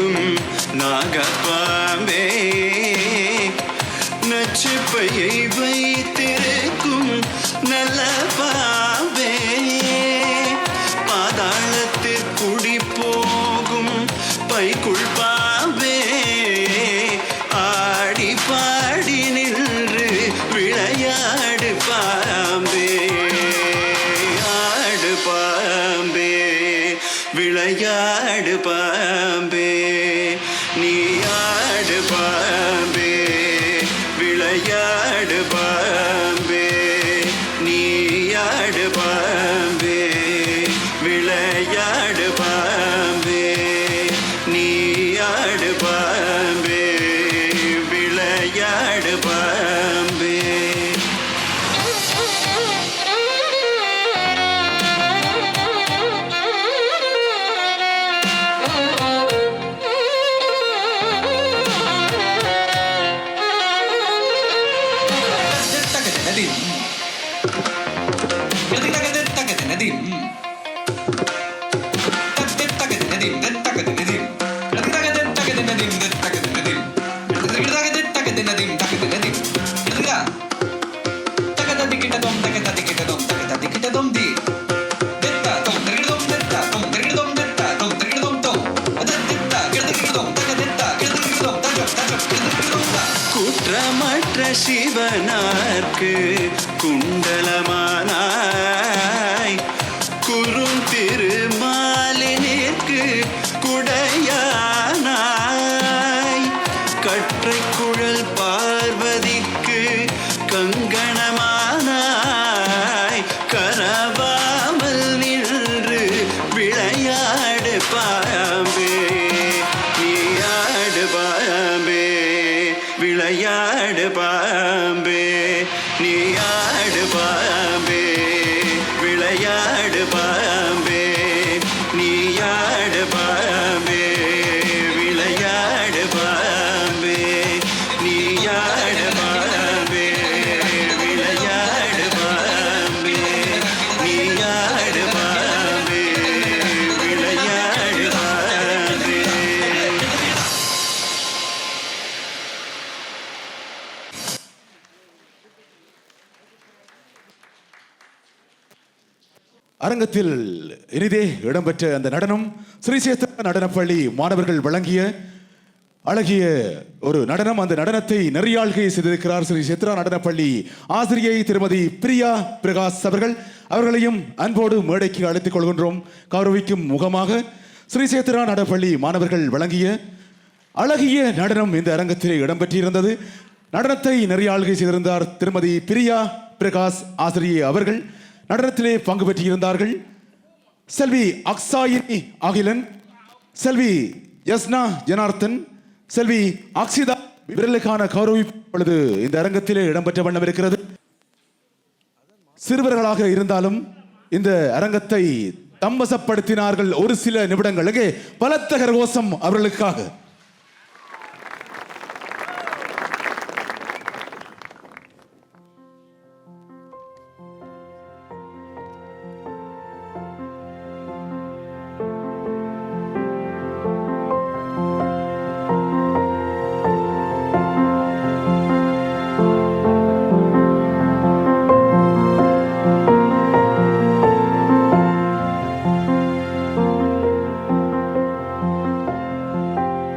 திரிக்கும் நாகப்பாம்பே நச்சுப்பையை வைத்திருக்கும் நல்ல பாம்பே பாதாளத்தில் குடி போகும் பைக்குள் பாம்பே ஆடி பாடி நின்று விளையாடு பாம்பே ஆடு பாம்பே விளையாடு பாம்பே நீ ஆடு பாம்பே விளையாடு பாம்பே நீ ஆடு பாம்பே விளையாடு பாம்பே நீ ஆடு பாம்பே விளையாடு பாம்பே குற்றமற்ற சிவனார்க்கு குண்டலமானாய் குறும் திருமாலினிற்கு குடையானாய் கற்றை குழல் பார்வதிக்கு கங்கணமானாய் கரவாமல் நின்று விளையாடு பாம்பே நீ ஆடு பாம்பே விளையாடு பாம்பே நீ ஆடு பாம்பே விளையாடு பாம்பே நீ ஆடு பாம்பே விளையாடு பாம்பே நீ ஆடு பாம்பே விளையாடு பாம்பே நீ ஆடு பாம்பே விளையாடு பாம்பே. அரங்கத்தில் இனிதே இடம்பெற்ற அந்த நடனம் ஸ்ரீசேத்திர நடனப்பள்ளி மாணவர்கள் வழங்கிய அழகிய ஒரு நடனம். அந்த நடனத்தை நெறியாள்கை செய்திருக்கிறார் ஸ்ரீ சித்ரா நடனப்பள்ளி ஆசிரியை திருமதி பிரியா பிரகாஷ் அவர்களையும் அன்போடு மேடைக்கு அழைத்துக் கொள்கின்றோம். கௌரவிக்கும் முகமாக ஸ்ரீசேத்திரா நடனப்பள்ளி மாணவர்கள் வழங்கிய அழகிய நடனம் இந்த அரங்கத்தில் இடம்பெற்றிருந்தது. நடனத்தை நெறியாள்கை செய்திருந்தார் திருமதி பிரியா பிரகாஷ் ஆசிரியை அவர்கள். நடனத்திலே பங்கு பெற்றிருந்தார்கள் செல்வி அக்சாயினி அகிலன், செல்வி யஸ்னா ஜனார்த்தன், செல்வி அக்ஷிதா இவர்களுக்கான கௌரவிப்பொழுது இந்த அரங்கத்திலே இடம்பெற்ற வண்ணம் இருக்கிறது. சிறுவர்களாக இருந்தாலும் இந்த அரங்கத்தை தம்பசப்படுத்தினார்கள் ஒரு சில நிமிடங்களுக்கு. பலத்த கரகோஷம் அவர்களுக்காக.